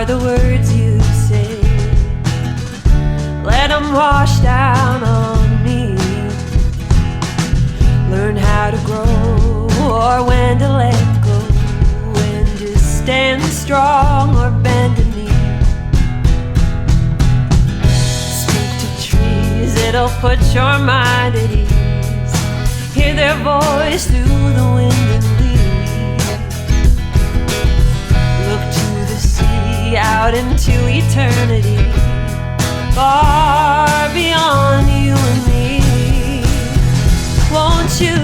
the words you say. Let them wash down on me. Learn how to grow or when to let go, when to stand strong or bend a knee. Speak to trees, it'll put your mind at ease. Hear their voice through the wind and leaves. Look to the sea, out into eternity, far beyond you and me. Won't you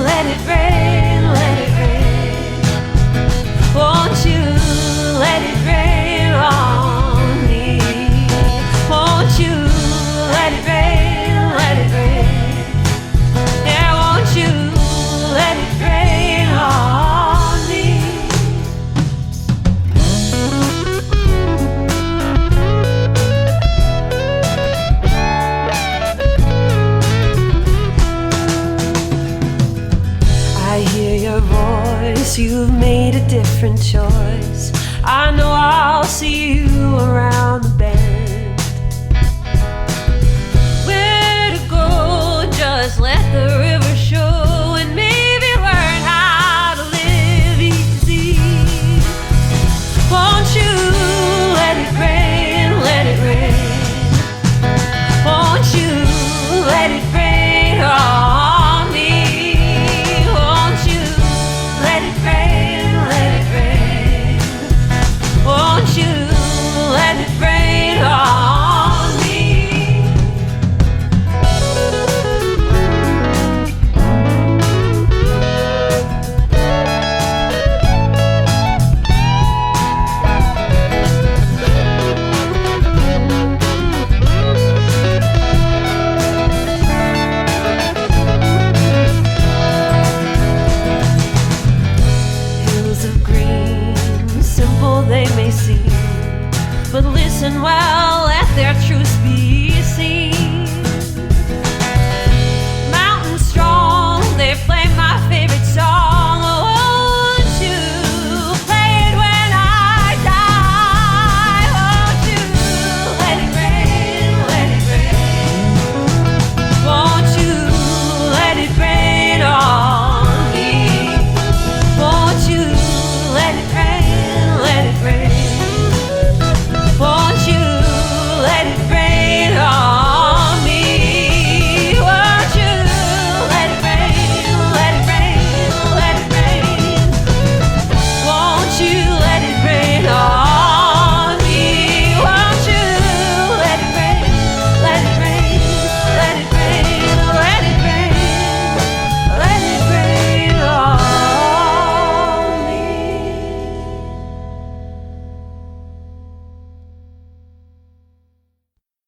let it rain, let it rain? Won't you let it rain on me? Won't you let it rain, let it rain? Yeah, won't you let it rain on me? I hear your voice, you've made a different choice. I know I'll see